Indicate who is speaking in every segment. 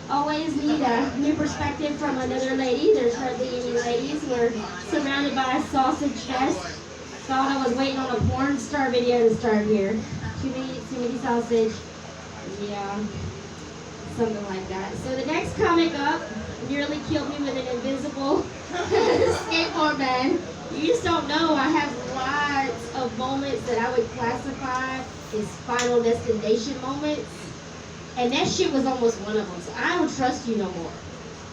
Speaker 1: Always need a new perspective from another lady. There's hardly any ladies. We're surrounded by a sausage fest. Thought I was waiting on a porn star video to start here. Too many sausage. Yeah, something like that. So the next comic up nearly killed me with an invisible skateboard man. You just don't know. I have lots of moments that I would classify as final destination moments. And that shit was almost one of them. So I don't trust you no more.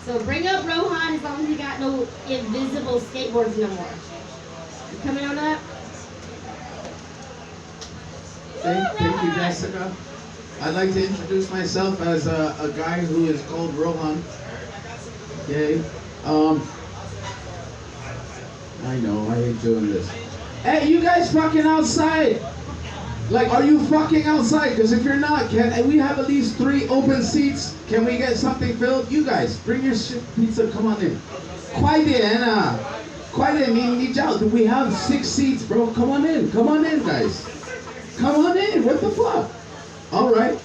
Speaker 1: So bring up Rohan as long as you got no invisible skateboards no more. You coming on up?
Speaker 2: Thank you, Jessica. I'd like to introduce myself as a guy who is called Rohan. Okay. I know, I hate doing this. Hey, you guys fucking outside! Like, are you fucking outside? Because if you're not, we have at least 3 open seats. Can we get something filled? You guys, bring your shit pizza, come on in. We have 6 seats, bro. Come on in, guys. Come on in, what the fuck? All right.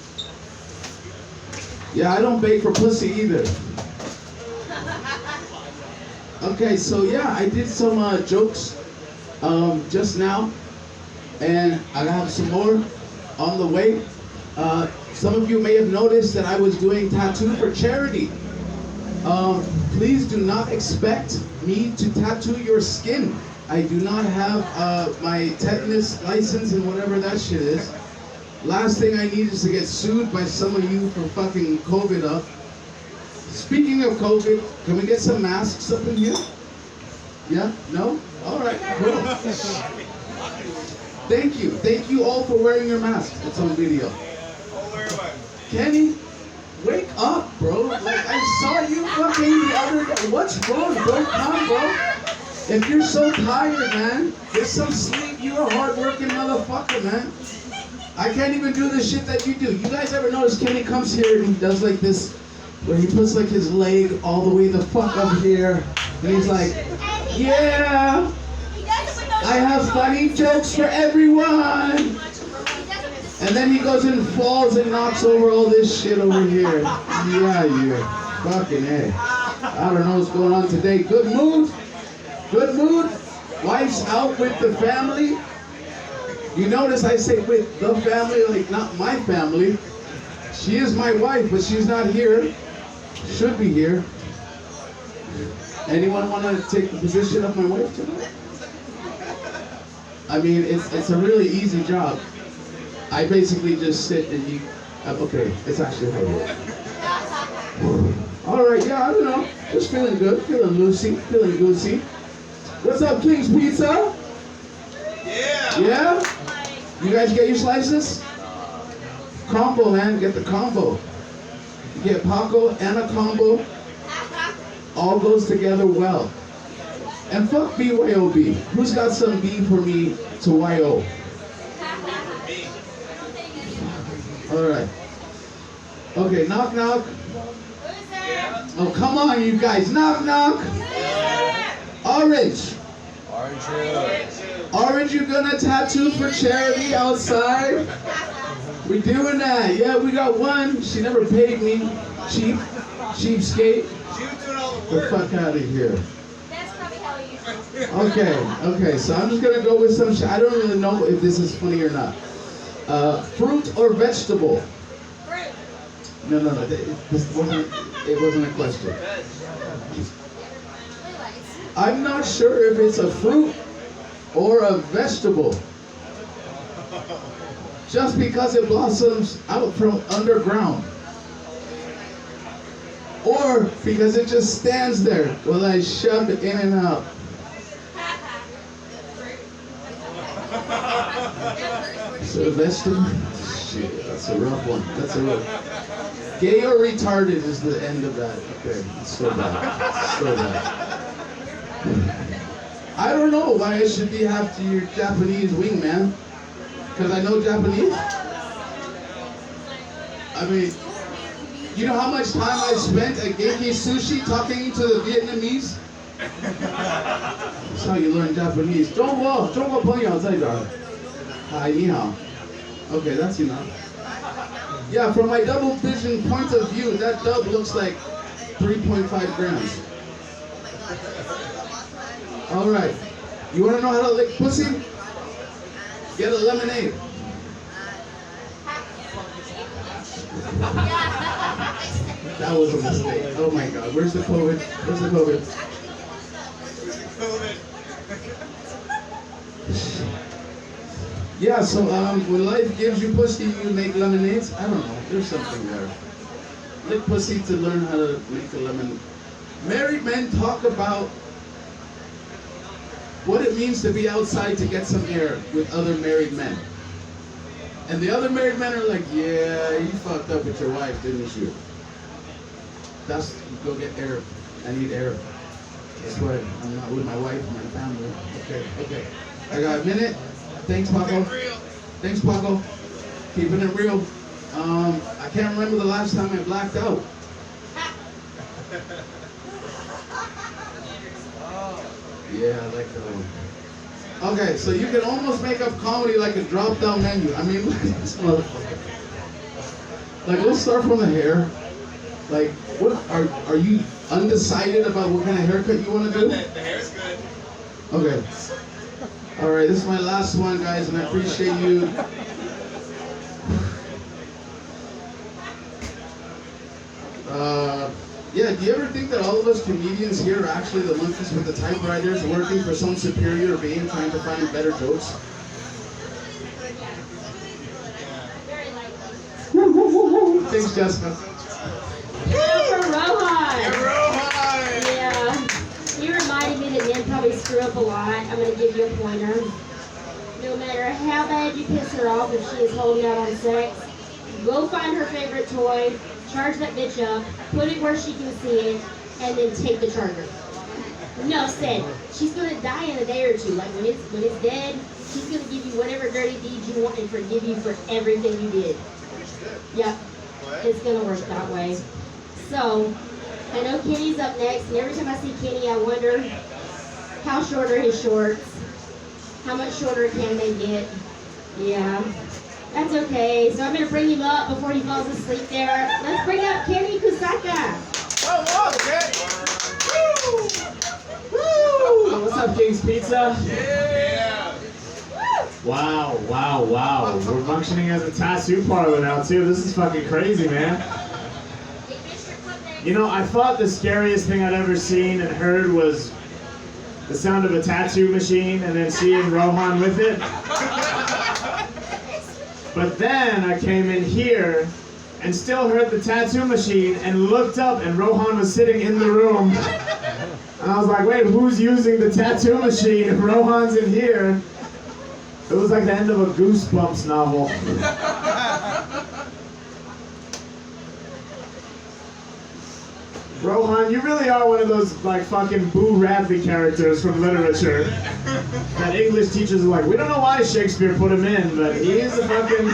Speaker 2: Yeah, I don't bake for pussy either. Okay, so yeah, I did some jokes just now, and I have some more on the way. Some of you may have noticed that I was doing tattoo for charity. Please do not expect me to tattoo your skin. I do not have my tetanus license and whatever that shit is. Last thing I need is to get sued by some of you for fucking COVID up. Speaking of COVID, can we get some masks up in here? Yeah? No? All right, cool. Thank you all for wearing your masks. It's on video. Kenny, wake up, bro. Like, I saw you fucking the other day. What's wrong, bro? Come, bro. If you're so tired, man, get some sleep. You're a hard-working motherfucker, man. I can't even do the shit that you do. You guys ever notice Kenny comes here and he does like this, where he puts like his leg all the way the fuck up here, and he's like, yeah, I have funny jokes for everyone. And then he goes and falls and knocks over all this shit over here. Yeah, you fucking A. I don't know what's going on today. Good mood? Good mood? Wife's out with the family? You notice I say with the family, like not my family. She is my wife, but she's not here. Should be here. Anyone want to take the position of my wife tonight? I mean, it's a really easy job. I basically just sit and you, okay, it's actually how it works. All right, yeah, I don't know. Just feeling good, feeling loosey, feeling goosey. What's up, King's Pizza? Yeah. Yeah? You guys get your slices? Combo, man, get the combo. You get Paco and a combo. All goes together well. And fuck BYOB. Who's got some B for me to YO? Alright. Okay, knock knock. Oh, come on, you guys. Knock knock. Orange. Orange, you gonna tattoo for charity outside? We doing that. Yeah, we got one. She never paid me. Cheapskate. The fuck out of here.
Speaker 1: That's probably how you
Speaker 2: Okay, so I'm just gonna go with some shit. I don't really know if this is funny or not. Fruit or vegetable?
Speaker 1: Fruit.
Speaker 2: No, it wasn't a question. I'm not sure if it's a fruit or a vegetable. Just because it blossoms out from underground. Or because it just stands there while I shove it in and out. So vegetable? Shit, that's a rough one. That's a rough. Gay or retarded is the end of that. Okay, it's so bad. So bad. I don't know why I should be after your Japanese wingman. Because I know Japanese. I mean, you know how much time I spent at Genki Sushi talking to the Vietnamese? That's how you learn Japanese. 中国朋友在这儿. Hi, ni hao. Okay, that's enough. Yeah, from my double vision point of view, that dub looks like 3.5 grams. All right. You want to know how to lick pussy? Get a lemonade. That was a mistake. Oh my God. Where's the COVID? Where's the COVID? Yeah, so when life gives you pussy, you make lemonades? I don't know. There's something there. Lick pussy to learn how to make a lemon. Married men talk about what it means to be outside to get some air with other married men. And the other married men are like, yeah, you fucked up with your wife, didn't you? That's, go get air. I need air. That's why I'm not with my wife and my family. Okay. I got a minute. Thanks, Paco. Thanks, Paco. Keeping it real. I can't remember the last time I blacked out. Yeah, I like that one. Okay, so you can almost make up comedy like a drop-down menu. I mean, look at this motherfucker. Like, let's start from the hair. Like, what are you undecided about what kind of haircut you want to do?
Speaker 3: The hair's good.
Speaker 2: Okay. All right, this is my last one, guys, and I appreciate you. Yeah, do you ever think that all of us comedians here are actually the monkeys with the typewriters working for some superior being trying to find better jokes?
Speaker 1: Very likely.
Speaker 2: Thanks, Jessica.
Speaker 1: For Rohan.
Speaker 3: Rohan!
Speaker 1: Yeah. You reminded me that men probably screw up a lot. I'm going to give you a pointer. No matter how bad you piss her off if she is holding out on sex, go find her favorite toy, charge that bitch up, put it where she can see it, and then take the charger. Enough said. She's going to die in a day or two. Like when it's dead, she's going to give you whatever dirty deeds you want and forgive you for everything you did. Yep. It's going to work that way. So, I know Kenny's up next, and every time I see Kenny, I wonder how short are his shorts? How much shorter can they get? Yeah, that's okay. So I'm going to bring him up before he falls asleep there. Let's bring up Kenny Kusaka.
Speaker 3: Oh, okay.
Speaker 4: Woo! What's up, King's Pizza?
Speaker 3: Yeah.
Speaker 4: Wow. We're functioning as a tattoo parlor now, too. This is fucking crazy, man. You know, I thought the scariest thing I'd ever seen and heard was the sound of a tattoo machine and then seeing Rohan with it. But then I came in here and still heard the tattoo machine and looked up and Rohan was sitting in the room. And I was like, wait, who's using the tattoo machine if Rohan's in here? It was like the end of a Goosebumps novel. Rohan, you really are one of those like fucking Boo Radley characters from literature. That English teachers are like, we don't know why Shakespeare put him in, but he is a fucking...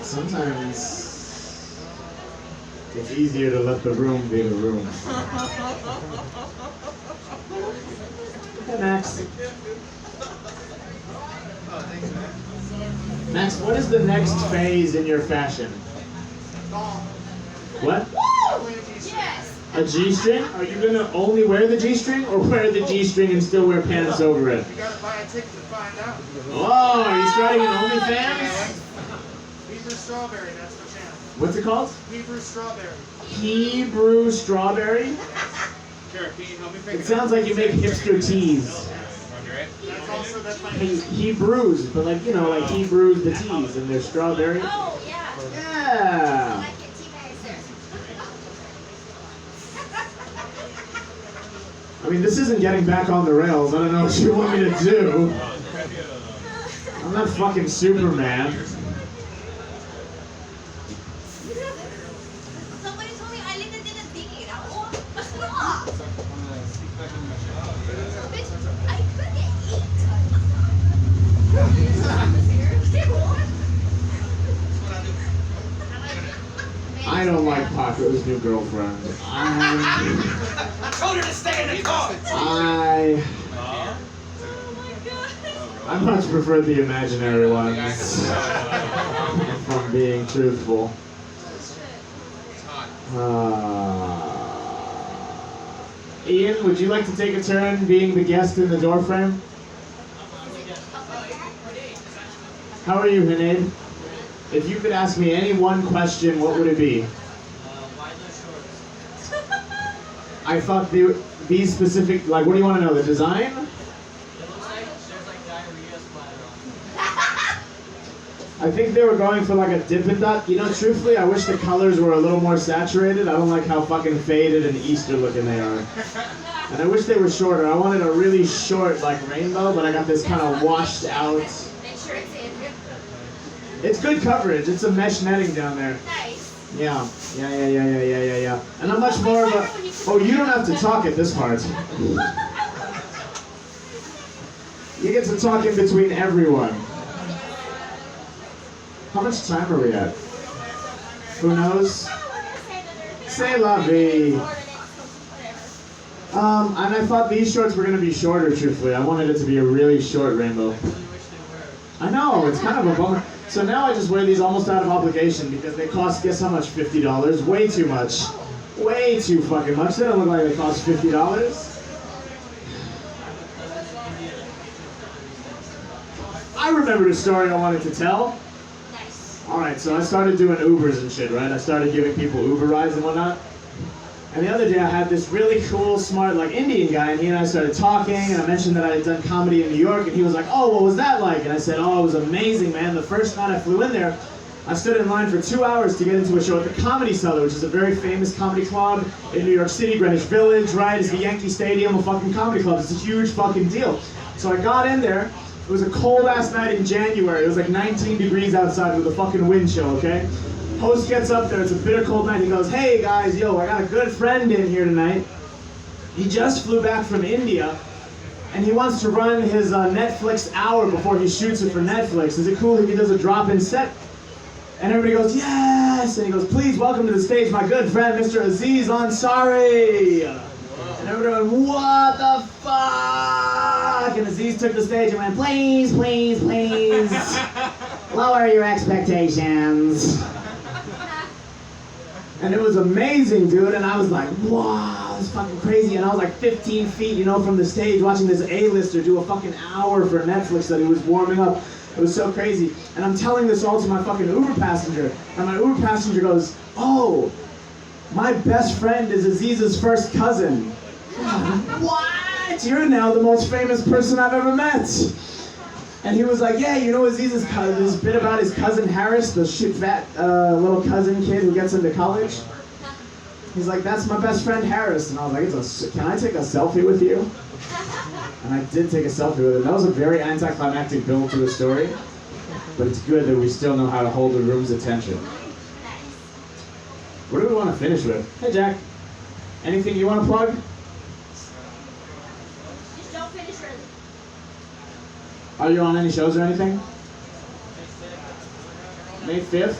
Speaker 4: Sometimes it's easier to let the room be the room. Okay, Max. Max, what is the next phase in your fashion? What?
Speaker 1: Yes.
Speaker 4: A G-string? Are you gonna only wear the G-string or wear the G-string and still wear pants over it?
Speaker 3: You gotta buy a ticket to find out.
Speaker 4: Oh, are you starting an OnlyFans?
Speaker 3: Hebrew strawberry, that's the channel.
Speaker 4: What's it called?
Speaker 3: Hebrew strawberry.
Speaker 4: Hebrew strawberry?
Speaker 3: Sure, can you help me pick
Speaker 4: It sounds like you make hipster teas.
Speaker 3: That's my
Speaker 4: Hebrews, but like, you know, like Hebrews the teas and they're strawberry.
Speaker 1: Oh, yeah.
Speaker 4: Yeah.
Speaker 1: Like it, T-Master.
Speaker 4: I mean, this isn't getting back on the rails. I don't know what you want me to do. I'm not fucking Superman.
Speaker 5: Somebody told me I lived in a digger.
Speaker 4: I don't like Paco's new girlfriend.
Speaker 5: I told her to stay in the car.
Speaker 4: I much prefer the imaginary ones. If I'm being truthful. Ian, would you like to take a turn being the guest in the door frame? How are you, Hinade? If you could ask me any one question, what would it be?
Speaker 5: Why no shorts?
Speaker 4: I thought these specific, like, what do you want to know? The design?
Speaker 5: It looks like there's like diarrhea splattered on.
Speaker 4: I think they were going for like a Dippin' Dot. You know, truthfully, I wish the colors were a little more saturated. I don't like how fucking faded and Easter looking they are. And I wish they were shorter. I wanted a really short, like, rainbow, but I got this kind of washed out.
Speaker 6: Make sure it's in.
Speaker 4: It's good coverage. It's a mesh netting down there.
Speaker 6: Nice.
Speaker 4: Yeah. And I'm much more of a... Oh, you don't have to talk at this part. You get to talk in between everyone. How much time are we at? Who knows? C'est la vie. And I thought these shorts were going to be shorter, truthfully. I wanted it to be a really short rainbow. I know, it's kind of a bummer. So now I just wear these almost out of obligation because they cost, guess how much? $50? Way too much. Way too fucking much. They don't look like they cost $50. I remembered a story I wanted to tell.
Speaker 6: Nice.
Speaker 4: Alright, so I started doing Ubers and shit, right? I started giving people Uber rides and whatnot. And the other day I had this really cool, smart, like, Indian guy, and he and I started talking, and I mentioned that I had done comedy in New York, and he was like, oh, what was that like? And I said, oh, it was amazing, man. The first night I flew in there, I stood in line for 2 hours to get into a show at the Comedy Cellar, which is a very famous comedy club in New York City, Greenwich Village, right? It's the Yankee Stadium of fucking comedy clubs. It's a huge fucking deal. So I got in there. It was a cold-ass night in January. It was like 19 degrees outside with a fucking wind chill, okay? Host gets up there, it's a bitter cold night, he goes, hey guys, yo, I got a good friend in here tonight. He just flew back from India, and he wants to run his Netflix hour before he shoots it for Netflix. Is it cool if he does a drop-in set? And everybody goes, yes! And he goes, please welcome to the stage my good friend, Mr. Aziz Ansari. And everybody went, what the fuck? And Aziz took the stage and went, please, please, please, lower your expectations. And it was amazing, dude, and I was like, wow, this is fucking crazy. And I was like 15 feet, you know, from the stage watching this A-lister do a fucking hour for Netflix that he was warming up. It was so crazy. And I'm telling this all to my fucking Uber passenger. And my Uber passenger goes, oh, my best friend is Aziz's first cousin. What? You're now the most famous person I've ever met. And he was like, yeah, you know Aziz's cousin, this bit about his cousin Harris, the shit fat little cousin kid who gets into college. He's like, that's my best friend Harris. And I was like, can I take a selfie with you? And I did take a selfie with him. That was a very anticlimactic build to the story. But it's good that we still know how to hold the room's attention. What do we want to finish with? Hey, Jack. Anything you want to plug?
Speaker 6: Just don't finish early.
Speaker 4: Are you on any shows or anything? May 5th?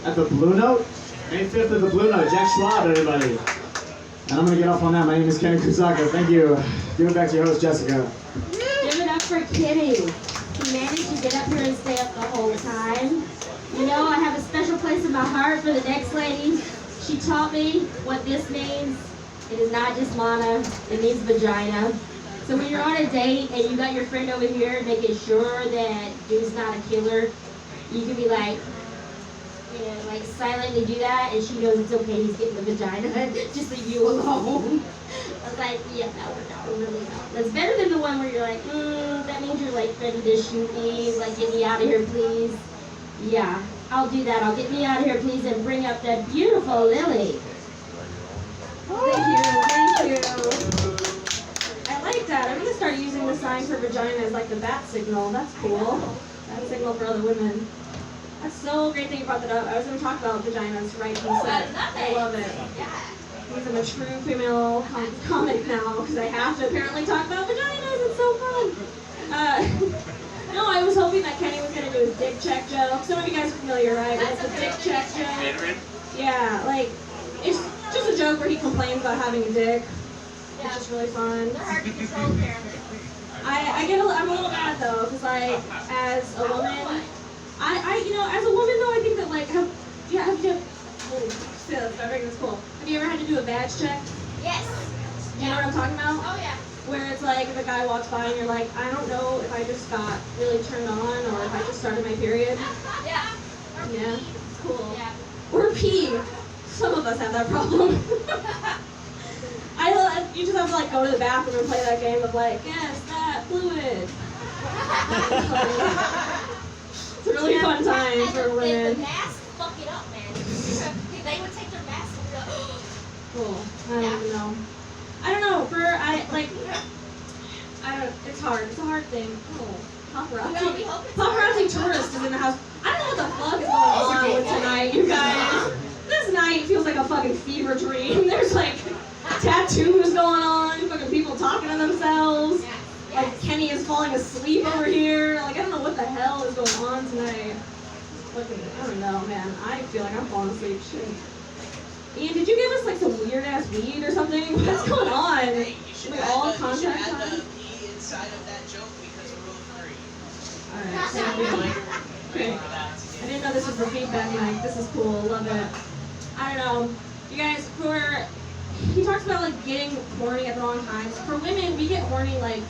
Speaker 4: At the Blue Note? May 5th at the Blue Note. Jack Schwab, everybody. And I'm going to get off on that. My name is Kenny Kusaka. Thank you. Give it back to your host, Jessica.
Speaker 1: Give it up for Kitty. He managed to get up here and stay up the whole time. You know, I have a special place in my heart for the next lady. She taught me what this means. It is not just mana, it means vagina. So when you're on a date and you got your friend over here making sure that dude's not a killer, you can be like, you know, like silently do that, and she knows it's okay, he's getting the vagina, just leave you alone. I was like, yeah, that worked out really well. That's better than the one where you're like, that means you're like ready to shoot me, like get me out of here, please. Yeah, I'll do that. I'll get me out of here, please, and bring up that beautiful Lilli. Thank you. I like that. I'm gonna start using the sign for vagina as like the bat signal. That's cool. Bat signal for other women. That's so great that you brought that up. I was gonna talk about vaginas right from the set. I love it.
Speaker 6: Yeah.
Speaker 1: because I'm a true female comic now, because I have to apparently talk about vaginas. It's so fun. No, I was hoping that Kenny was going to do his dick check joke. Some of you guys are familiar, right? With the dick check joke. Yeah, like, it's just a joke where he complains about having a dick. It's just really fun.
Speaker 6: They're hard to control, apparently.
Speaker 1: I'm a little mad though, because like, as a woman, as a woman though, I think that like, have you ever had to do a badge check?
Speaker 6: Yes.
Speaker 1: Do you know what I'm talking about?
Speaker 6: Oh, yeah.
Speaker 1: Where it's like, if a guy walks by and you're like, I don't know if I just got really turned on or if I just started my period.
Speaker 6: Yeah.
Speaker 1: Yeah, cool.
Speaker 6: Yeah.
Speaker 1: Or pee. Some of us have that problem. You just have to like go to the bathroom and play that game of like, yes, that fluid. It's a really fun time
Speaker 6: And
Speaker 1: for
Speaker 6: the
Speaker 1: women.
Speaker 6: mask fuck it up, man. They would take their mask and be like,
Speaker 1: Cool. I don't even know. I don't know. It's hard. It's a hard thing. Oh, paparazzi. Paparazzi tourist is in the house. I don't know what the fuck is going on with tonight, you guys. This night feels like a fucking fever dream. There's like tattoos going on, fucking people talking to themselves. Like Kenny is falling asleep over here. Like I don't know what the hell is going on tonight. Fucking, I don't know, man. I feel like I'm falling asleep. Shit. Ian, did you give us like some weird ass weed or something? What's going on?
Speaker 5: Hey, you should
Speaker 1: Like
Speaker 5: add
Speaker 1: all
Speaker 5: the,
Speaker 1: contact
Speaker 5: you should add
Speaker 1: time?
Speaker 5: the P inside of that joke because rule 3.
Speaker 1: Alright,
Speaker 5: So
Speaker 1: thank
Speaker 5: we
Speaker 1: you.
Speaker 5: like
Speaker 1: Okay.
Speaker 5: for that.
Speaker 1: I didn't know this was the feedback mic. This is cool. Love it. I don't know. You guys, he talks about like getting horny at the wrong times. For women, we get horny like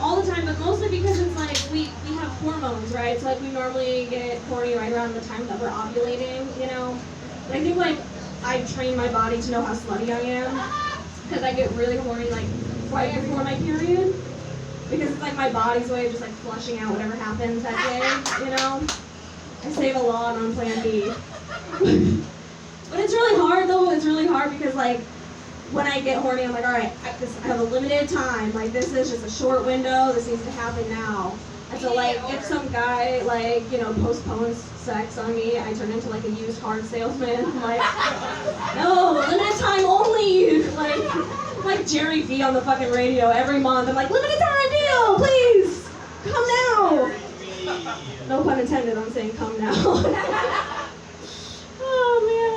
Speaker 1: all the time, but mostly because it's like we have hormones, right? So like we normally get horny right around the time that we're ovulating, you know? But I think like I train my body to know how slutty I am because I get really horny like right before my period because it's like my body's way of just like flushing out whatever happens that day, you know? I save a lot on Plan B. But it's really hard though. It's really hard because like when I get horny, I'm like, all right, I have a limited time. Like this is just a short window. This needs to happen now. And so like if some guy like postpones sex on me, I turn into like a used car salesman. I'm like, no, limited time only. Like Jerry V on the fucking radio every month. I'm like, limited time deal, please, come now. No pun intended. I'm saying come now. Oh man.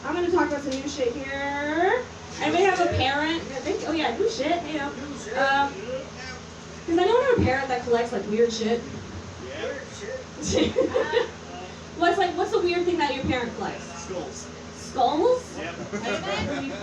Speaker 1: I'm gonna talk about some new shit here. Anybody have a parent? Oh yeah, new shit. Because I know I have a parent that collects like weird shit. What's the weird thing that your parent collects?
Speaker 3: Skulls.
Speaker 1: Skulls?
Speaker 3: Yep.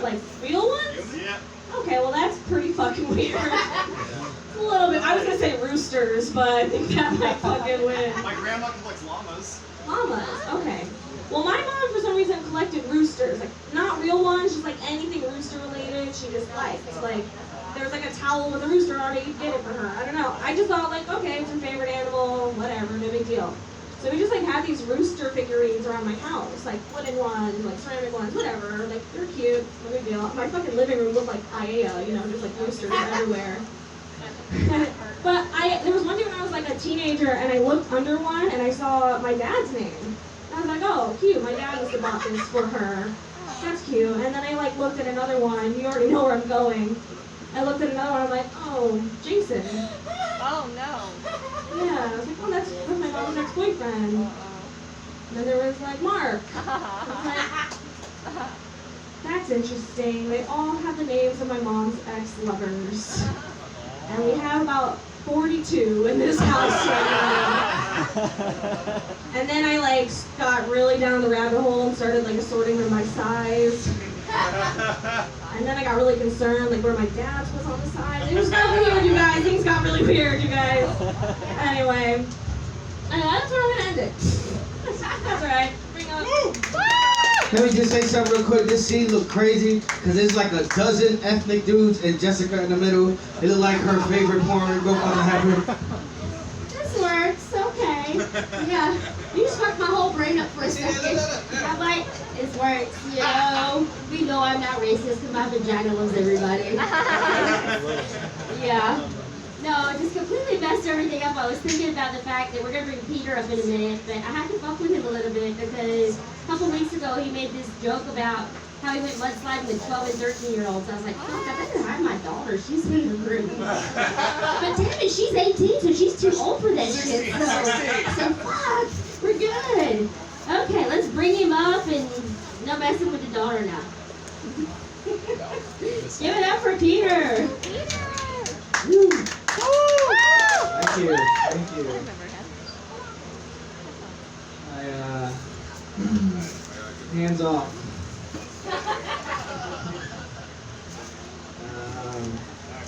Speaker 1: Like real ones?
Speaker 3: Yep.
Speaker 1: Okay, well that's pretty fucking weird. A little bit. I was gonna say roosters, but I think that might fucking win.
Speaker 3: My grandma collects llamas.
Speaker 1: Llamas, okay. Well, my mom for some reason collected roosters, like not real ones, just like anything rooster related. She just liked. Like there was like a towel with a rooster on it. You get it for her. I don't know. I just thought like, okay, it's her favorite animal, whatever, no big deal. So we just like had these rooster figurines around my house, like wooden ones, like ceramic ones, whatever. Like they're cute, no big deal. My fucking living room looked like Paella, just like roosters everywhere. But there was one day when I was like a teenager and I looked under one and I saw my dad's name. And I was like, oh, cute, my dad must have bought this for her. That's cute. And then I like looked at another one. You already know where I'm going. I looked at another one. I'm like, oh, Jason.
Speaker 7: Oh no.
Speaker 1: Yeah. I was like, oh, that's my mom's ex-boyfriend. And then there was like Mark. I was like, that's interesting. They all have the names of my mom's ex-lovers. And we have about 42 in this house right now. And then I like got really down the rabbit hole and started like assorting them by size. And then I got really concerned like where my dad's was on the side. It just got weird, you guys. Things got really weird, you guys. Anyway, that's where I'm gonna end it. That's alright. Bring up.
Speaker 8: Let me just say something real quick. This scene looked crazy because there's like a dozen ethnic dudes and Jessica in the middle. It looked like her favorite porn going to happen.
Speaker 1: This works, okay. Yeah, you just fucked my whole brain up for a second. I'm like, it works, we know I'm not racist because my vagina loves everybody. Yeah. No, it just completely messed everything up. I was thinking about the fact that we're going to bring Peter up in a minute, but I had to fuck with him a little bit because couple weeks ago, he made this joke about how he went mudsliding with 12 and 13-year-olds. I was like, fuck, I better hide my daughter. She's in the room. But damn it, she's 18, so she's too old for that shit. So fuck, we're good. Okay, let's bring him up and no messing with the daughter now. Give it up for Peter. Woo.
Speaker 4: Thank you. Thank you. Hands off.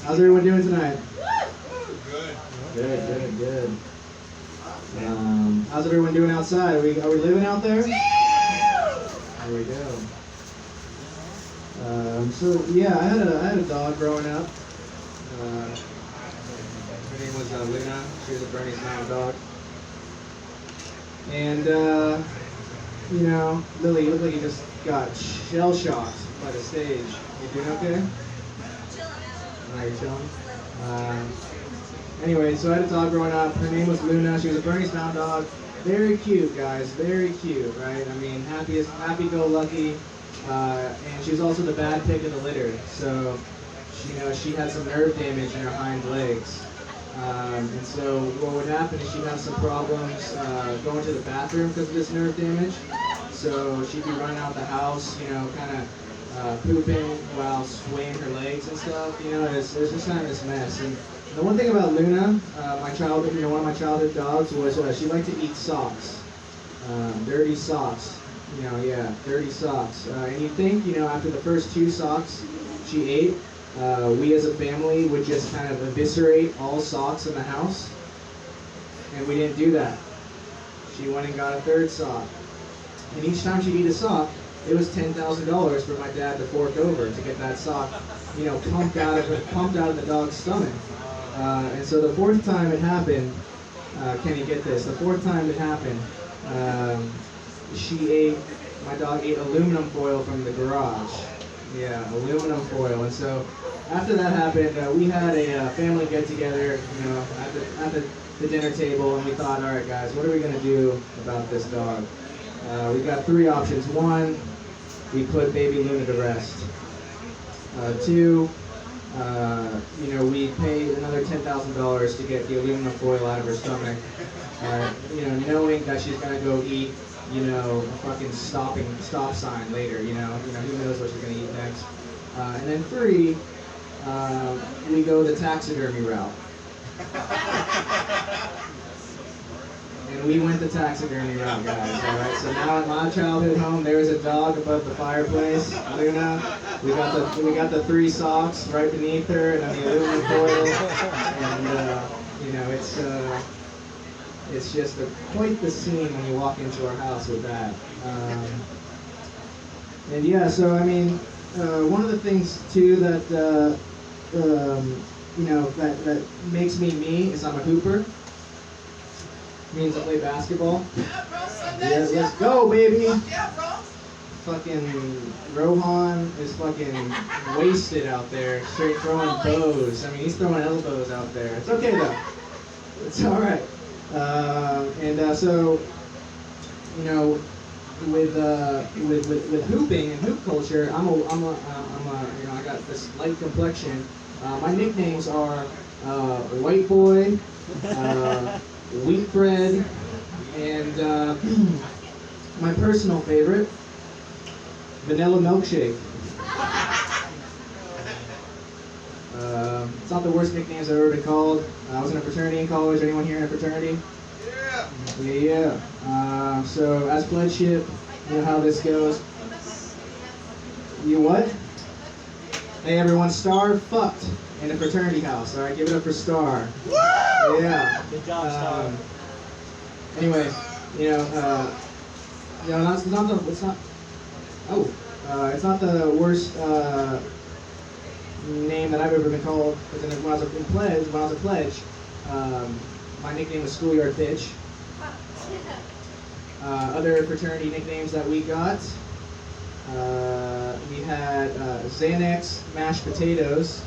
Speaker 4: How's everyone doing tonight? Good. Good. How's everyone doing outside? Are we living out there? There we go. So yeah, I had a dog growing up. Her name was Luna. She was a Bernese Mountain Dog. And you know, Lilli, you look like you just got shell shocked by the stage. You doing okay? Are you chilling? Anyway, so I had a dog growing up. Her name was Luna. She was a Bernese Mountain Dog. Very cute, guys. Very cute, right? I mean, happy-go-lucky. And she was also the bad pick of the litter. So, she had some nerve damage in her hind legs. And so what would happen is she'd have some problems going to the bathroom because of this nerve damage. So she'd be running out the house, kind of pooping while swaying her legs and stuff. It's just kind of this mess. And the one thing about Luna, one of my childhood dogs, was she liked to eat socks, dirty socks. Dirty socks. And you'd think, after the first 2 socks she ate, we as a family would just kind of eviscerate all socks in the house. And we didn't do that. She went and got a 3rd sock. And each time she'd eat a sock, it was $10,000 for my dad to fork over to get that sock, pumped out of the dog's stomach. And so the 4th time it happened, Kenny, get this, the 4th time it happened, my dog ate aluminum foil from the garage. Yeah, aluminum foil. And so after that happened, we had a family get together, at the dinner table, and we thought, all right, guys, what are we going to do about this dog? We've got 3 options. 1, we put baby Luna to rest. 2, we paid another $10,000 to get the aluminum foil out of her stomach, knowing that she's going to go eat, a fucking stop sign later, who knows what she's going to eat next. And then 3, we go the taxidermy route. And we went the taxidermy route, guys, alright? So now at my childhood home, there was a dog above the fireplace, Luna. We got the 3 socks right beneath her, and then the aluminum foil. And, it's just quite the scene when you walk into our house with that. And yeah, so I mean, one of the things too that that makes me me is I'm a hooper. Means I play basketball. Yeah, let's go, baby. Fucking Rohan is fucking wasted out there, straight throwing bows. I mean, he's throwing elbows out there. It's okay though. It's all right. So, with hooping and hoop culture, I got this light complexion. My nicknames are White Boy, Wheat Bread, and my personal favorite, Vanilla Milkshake. It's not the worst nicknames I've ever been called. I was in a fraternity in college. Anyone here in a fraternity? Yeah. So as pledgeship, you know how this goes. You what? Hey everyone, Star fucked in a fraternity house. All right, give it up for Star. Woo! Yeah.
Speaker 5: Good job, Star.
Speaker 4: Anyway, it's not the worst name that I've ever been called. But then when I was a pledge, my nickname was Schoolyard Bitch. Other fraternity nicknames that we got, we had Xanax mashed potatoes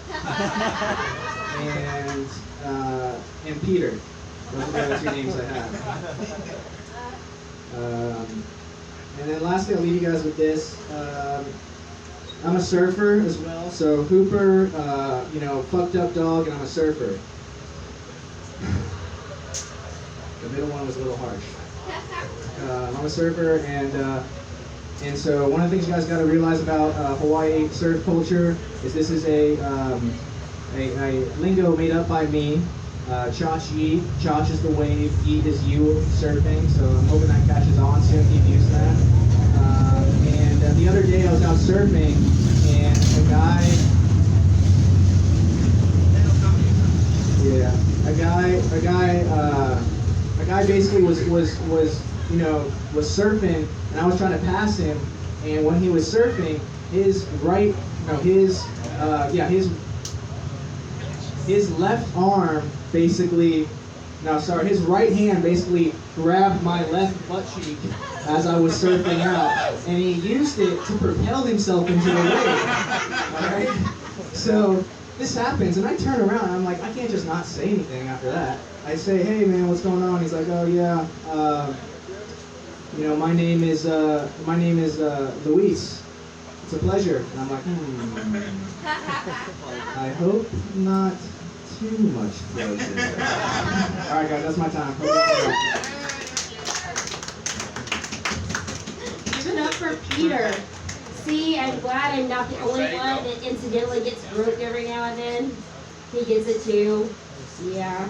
Speaker 4: and Peter. Those are the 2 names I had. And then lastly, I'll leave you guys with this. I'm a surfer as well, so Hooper, fucked up dog, and I'm a surfer. The middle one was a little harsh. I'm a surfer, and so one of the things you guys got to realize about Hawaii surf culture is this is a lingo made up by me. Chach yeet. Chach is the wave, yeet is you surfing, so I'm hoping that catches on soon. Keep using that. And the other day I was out surfing, and a guy basically was surfing, and I was trying to pass him, and when he was surfing, his left arm basically, his right hand basically grabbed my left butt cheek as I was surfing out, and he used it to propel himself into the wave. Alright? So this happens, and I turn around, and I'm like, I can't just not say anything after that. I say, hey man, what's going on? He's like, oh yeah, my name is Luis. It's a pleasure. And I'm like, I hope not too much pleasure. Alright guys, that's my time.
Speaker 1: Give it up for Peter. See, I'm glad I'm not the only one that incidentally gets broke every now and then. He gets it too. Yeah.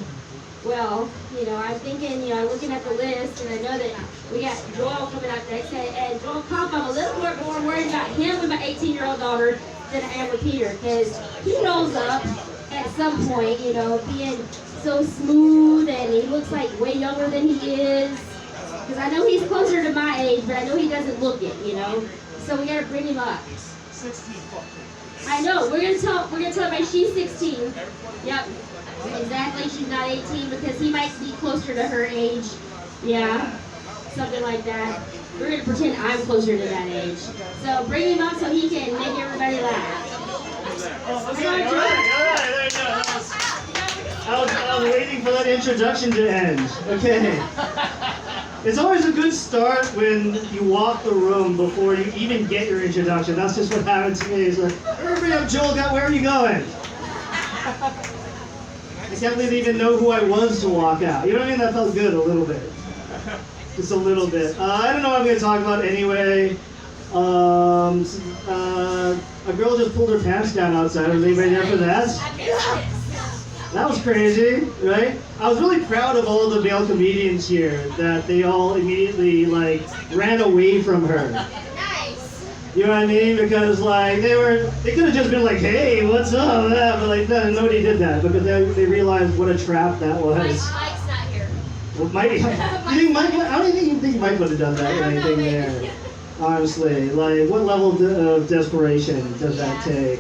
Speaker 1: Well, I'm thinking, I'm looking at the list, and I know that we got Joel coming up next, and Joel Kopp, I'm a little more worried about him and my 18-year-old daughter than I am with Peter, because he rolls up at some point, being so smooth, and he looks like way younger than he is, because I know he's closer to my age, but I know he doesn't look it, so we gotta bring him up.
Speaker 3: 16.
Speaker 1: I know, we're gonna tell everybody she's 16. Yep. Exactly, she's not 18 because he might be closer to her age. Yeah, something like that. We're going to pretend I'm closer to that age. So bring him up so he can make everybody laugh.
Speaker 4: Okay, all right, there you go. I was waiting for that introduction to end. Okay. It's always a good start when you walk the room before you even get your introduction. That's just what happened to me. It's like, hurry up, Joel, where are you going? I can't believe they even know who I was to walk out. You know what I mean? That felt good a little bit. Just a little bit. I don't know what I'm going to talk about anyway. A girl just pulled her pants down outside. Was anybody there for that? That was crazy, right? I was really proud of all the male comedians here that they all immediately ran away from her. You know what I mean? Because they could have just been like, hey, what's up? But no, nobody did that because they realized what a trap that was.
Speaker 6: Mike's not here.
Speaker 4: Well, Mike, you think Mike? I don't even think Mike would have done that or anything there. Honestly, what level of desperation does that take?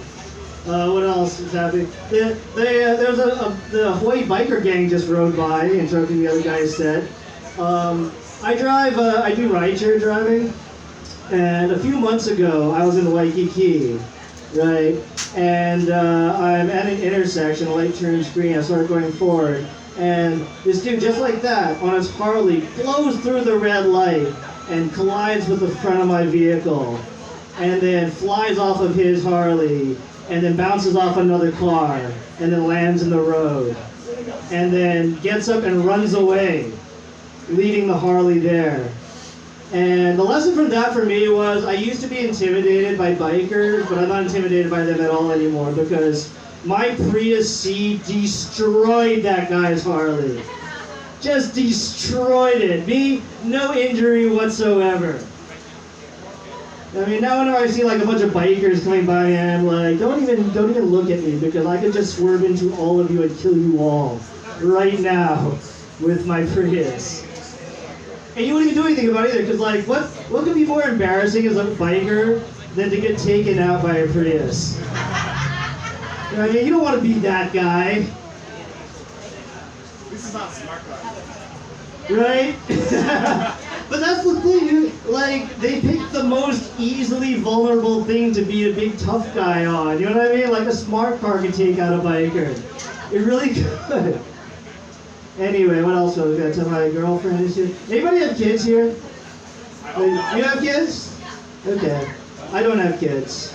Speaker 4: What else is happening? There's the Hawaii biker gang just rode by, interrupting the other guy's set. I do rideshare driving. And a few months ago, I was in Waikiki, right? And I'm at an intersection, a light turns green, I start going forward. And this dude, just like that, on his Harley, blows through the red light and collides with the front of my vehicle. And then flies off of his Harley, and then bounces off another car, and then lands in the road. And then gets up and runs away, leaving the Harley there. And the lesson from that for me was I used to be intimidated by bikers, but I'm not intimidated by them at all anymore because my Prius C destroyed that guy's Harley. Just destroyed it. Me, no injury whatsoever. I mean, now whenever I see a bunch of bikers coming by, I'm like, don't even look at me because I could just swerve into all of you and kill you all right now with my Prius. And you wouldn't even do anything about it either, because what could be more embarrassing as a biker than to get taken out by a Prius? You know what I mean? You don't want to be that guy.
Speaker 3: This is not smart car.
Speaker 4: Right? But that's the thing, they picked the most easily vulnerable thing to be a big tough guy on. You know what I mean? A smart car can take out a biker. It really could. Anyway, what else was I gonna tell my girlfriend? Anybody have kids here?
Speaker 3: I
Speaker 7: You have kids? Okay. I don't have kids.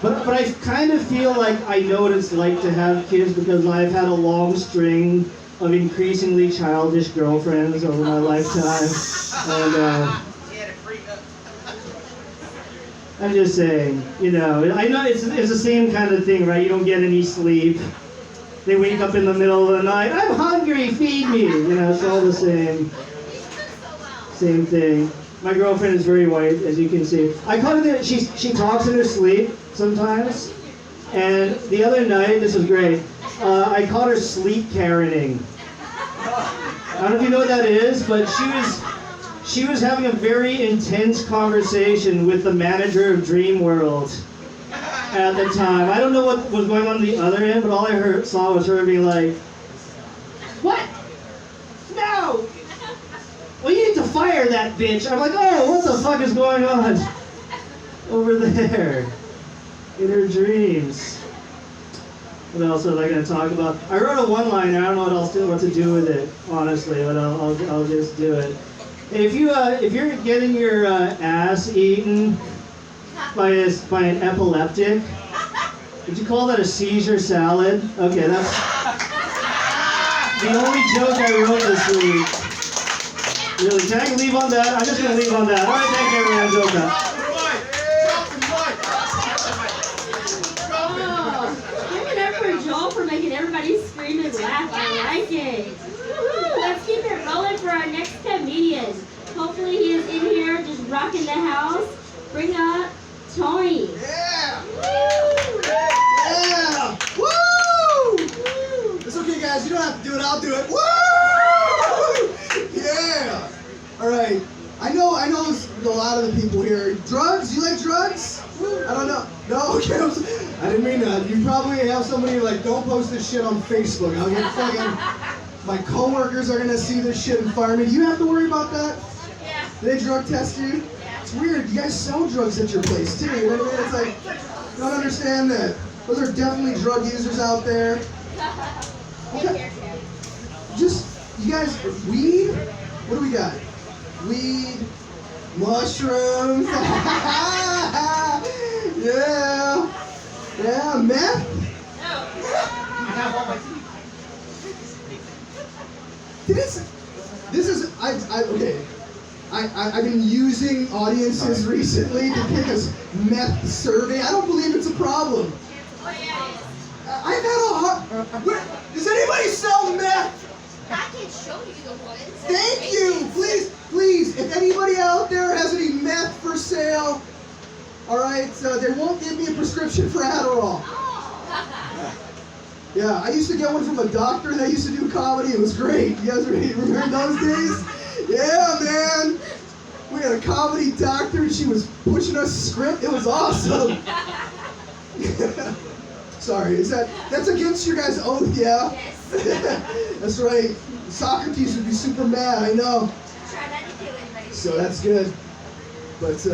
Speaker 7: But I kind of feel like I know what it's like to have kids because I've had a long string of increasingly childish girlfriends over my lifetime. And I'm just saying, you know, I know it's the same kind of thing, right? You don't get any sleep. They wake up in the middle of the night, I'm hungry, feed me. You know, it's all the same thing. My girlfriend is very white, as you can see. I call her that she talks in her sleep sometimes. And the other night, this was great, I caught her sleep Karening. I don't know if you know what that is, but she was having a very intense conversation with the manager of Dreamworld at the time. I don't know what was going on the other end, but all I saw was her being like, "What? No! Well, you need to fire that bitch." I'm like, oh, what the fuck is going on over there in her dreams? What else was I going to talk about? I wrote a one-liner. I don't know what to do with it, honestly, but I'll just do it. If you're getting your ass eaten by an epileptic, would you call that a seizure salad? Okay, that's the only joke I wrote this week. Really, can I leave on that? I'm just gonna leave on that. All right, thank you, everyone. Joke that.
Speaker 1: Give it up for Joel for making everybody scream and laugh. I like it. Woo-hoo. Let's keep it rolling for our next comedian. Hopefully he is in here just rocking the house. Bring up Tony.
Speaker 9: Yeah!
Speaker 1: Woo!
Speaker 9: Yeah! Woo! It's okay, guys. You don't have to do it. I'll do it. Woo! Yeah! All right. I know. There's a lot of the people here. Drugs? You like drugs? I don't know. No. Okay. I didn't mean that. You probably have somebody like, don't post this shit on Facebook. I'll get fucking. My coworkers are gonna see this shit and fire me. Do you have to worry about that?
Speaker 6: Yeah.
Speaker 9: Do they drug test you?
Speaker 6: Yeah.
Speaker 9: It's weird. You guys sell drugs at your place too. You know what I mean? It's like, I don't understand that. Those are definitely drug users out there. Okay. Just, you guys, weed? What do we got? Weed, mushrooms. Yeah. Yeah, meth? I've been using audiences recently to pick a meth survey. I don't believe it's a problem.
Speaker 6: Oh, yeah, it is.
Speaker 9: I've had a hard. Does anybody sell meth?
Speaker 6: I can show you the ones.
Speaker 9: Thank you. Please. If anybody out there has any meth for sale, all right, so they won't give me a prescription for Adderall.
Speaker 6: Oh.
Speaker 9: Yeah, I used to get one from a doctor that used to do comedy. It was great. You guys remember those days? Yeah, man. We had a comedy doctor, and she was pushing us script. It was awesome. Sorry, that's against your guys' oath, yeah?
Speaker 6: Yes.
Speaker 9: That's right. Socrates would be super mad, I know.
Speaker 6: Try not to do it, but
Speaker 9: So that's good. But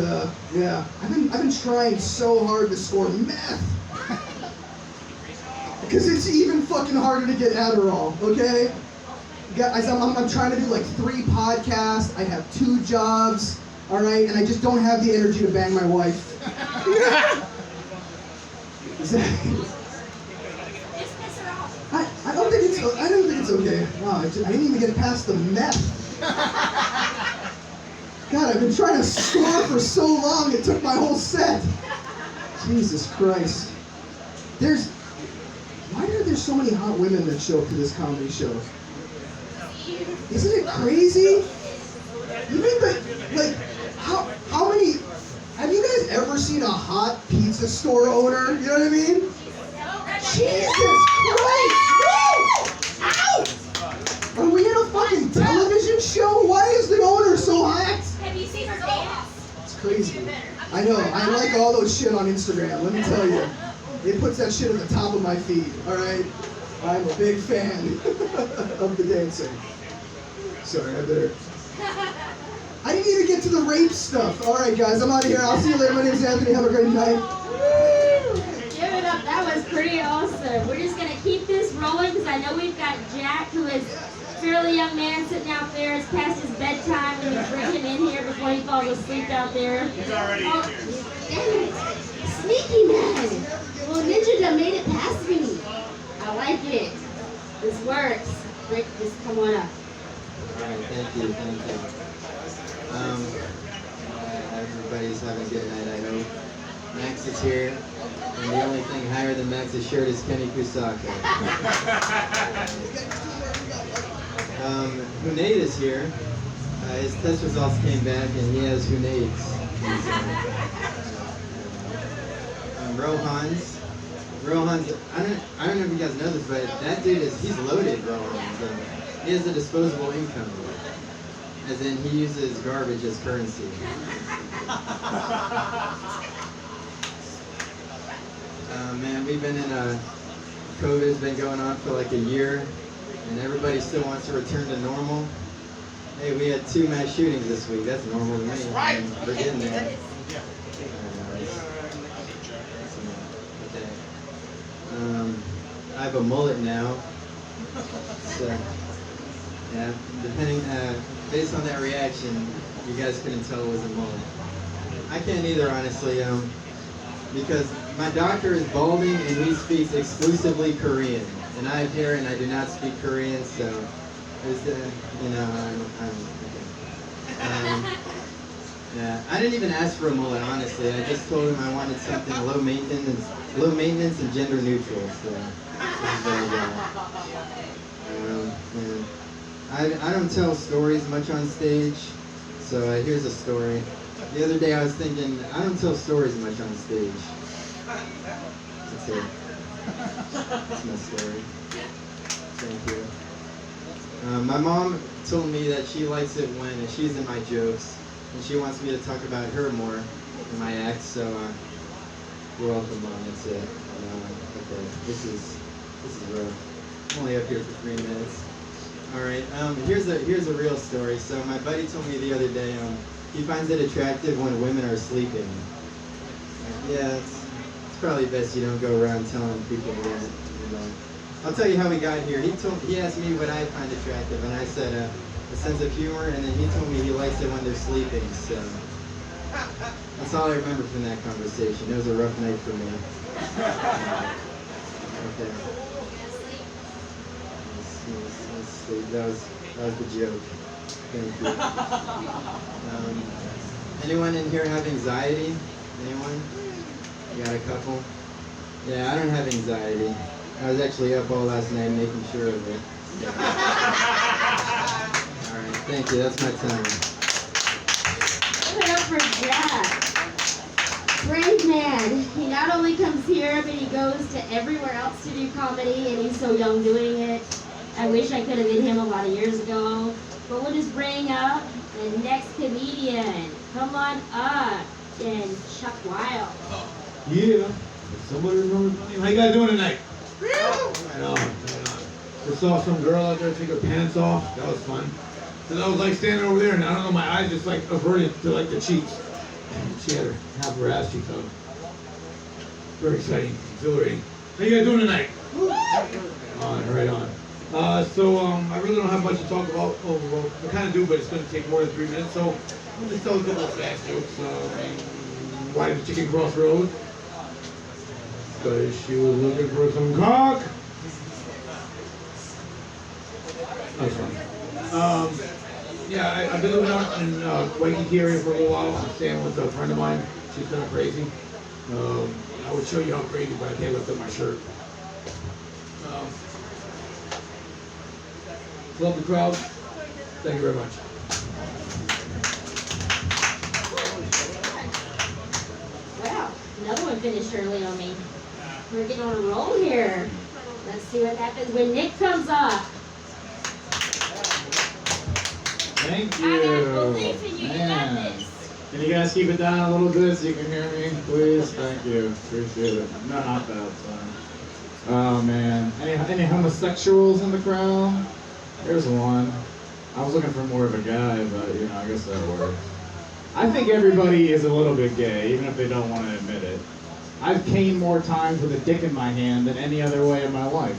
Speaker 9: yeah, I've been trying so hard to score meth. Because it's even fucking harder to get Adderall, okay? Guys, I'm trying to do like 3 podcasts. I have 2 jobs, all right? And I just don't have the energy to bang my wife. Exactly.
Speaker 6: just piss her off.
Speaker 9: I don't think it's okay. Wow, I didn't even get past the meth. God, I've been trying to score for so long, it took my whole set. Jesus Christ. Why are there so many hot women that show up to this comedy show? Isn't it crazy? How many, have you guys ever seen a hot pizza store owner? You know what I mean? Jesus Christ! Woo! Ow! Are we in a fucking television show? Why is the owner so hot?
Speaker 6: Have you seen her dance?
Speaker 9: It's crazy. I know. I like all those shit on Instagram. Let me tell you. It puts that shit at the top of my feed. All right. I'm a big fan of the dancing. Sorry, I better. I didn't even get to the rape stuff. All right, guys. I'm out of here. I'll see you later. My name's Anthony. Have a great night.
Speaker 1: Woo! Give it up. That was pretty awesome. We're just going to keep this rolling because I know we've got Jack, who is a fairly young man sitting out there. It's past his bedtime. We need to bring him in here before he falls asleep out there.
Speaker 3: He's already in
Speaker 1: Oh,
Speaker 3: here.
Speaker 1: damn it. Sneaky man. Well, Ninja done made it past me. I like it. This works. Rick, just come on up.
Speaker 8: Alright, thank you. Everybody's having a good night, I hope. Max is here, and the only thing higher than Max's shirt is Kenny Kusaka. Hunade is here. His test results came back, and he has Hunades. Rohan's, I don't know if you guys know this, but that dude he's loaded, Rohan. So he has a disposable income. As in, he uses garbage as currency. Man, we've been in COVID's been going on for like a year, and everybody still wants to return to normal. Hey, we had 2 mass shootings this week. That's normal to me. That's right. We're getting there. I have a mullet now. So, yeah, based on that reaction, you guys couldn't tell it was a mullet. I can't either, honestly, because my doctor is balding and he speaks exclusively Korean, and I have hair and I do not speak Korean, so it's, yeah, I didn't even ask for a mullet, honestly. I just told him I wanted something low maintenance and gender neutral. So this is what I got. I don't tell stories much on stage, so here's a story. The other day I was thinking, I don't tell stories much on stage. That's it. That's my story. Thank you. My mom told me that she likes it when she's in my jokes, and she wants me to talk about her more in my act, so you're welcome, Mom. That's it. Okay, this is rough. I'm only up here for 3 minutes. All right, here's a real story. So my buddy told me the other day, he finds it attractive when women are sleeping. Yeah, it's probably best you don't go around telling people that. I'll tell you how we got here. He asked me what I find attractive, and I said a sense of humor, and then he told me he likes it when they're sleeping. So that's all I remember from that conversation. It was a rough night for me. Okay. Let's sleep. That was the joke. Thank you. Anyone in here have anxiety? Anyone? You got a couple? Yeah, I don't have anxiety. I was actually up all last night making sure of it. All right, thank you. That's my time.
Speaker 1: Give it up for Jack. Brave man. He not only comes here, but he goes to everywhere else to do comedy, and he's so young doing it. I wish I could have been him a lot of years ago. But we'll just bring up the next comedian. Come on up, and Chuck Wild.
Speaker 10: Yeah. Somebody remember? How you guys doing tonight? Right on. Just saw some girl out there take her pants off. That was fun. And I was like standing over there, and I don't know, my eyes just like averted to like the cheeks. And she had half her ass cheeks out. Very exciting, exhilarating. How you guys doing tonight? Right on. I really don't have much to talk about. Well, I kind of do, but it's going to take more than 3 minutes. So I'll just tell a couple of fast jokes. Why did the chicken cross the road? Because she was looking for some cock. That's fun. Yeah, I've been living out in Waikiki area for a little while. I'm staying with a friend of mine. She's kind of crazy. I would show you how crazy, but I can't lift up my shirt. Love the crowd. Thank you very much.
Speaker 1: Wow, another one finished early on me. We're getting on a roll here. Let's see what happens when Nick comes up.
Speaker 4: Thank
Speaker 6: I got
Speaker 4: you.
Speaker 6: belief in you. You got
Speaker 4: Man.
Speaker 6: this.
Speaker 4: Can you guys keep it down a little bit so you can hear me, please? Thank you. Appreciate it. No, not that. Sorry. Oh man. Any homosexuals in the crowd? There's one. I was looking for more of a guy, but I guess that works. I think everybody is a little bit gay, even if they don't want to admit it. I've came more times with a dick in my hand than any other way in my life.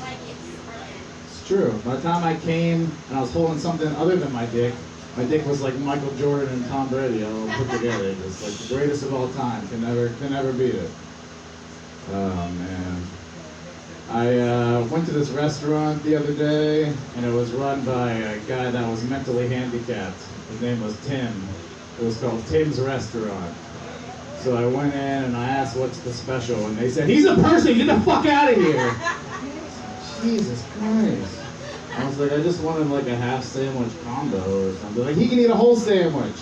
Speaker 6: Like it.
Speaker 4: It's true. By the time I came and I was holding something other than my dick, My dick was like Michael Jordan and Tom Brady all put together. Just like the greatest of all time. Can never beat it. Oh man. I went to this restaurant the other day, and it was run by a guy that was mentally handicapped. His name was Tim. It was called Tim's Restaurant. So I went in and I asked what's the special, and they said, he's a person, get the fuck out of here! Jesus Christ. I was like, I just wanted like a half sandwich combo or something. Like, he can eat a whole sandwich.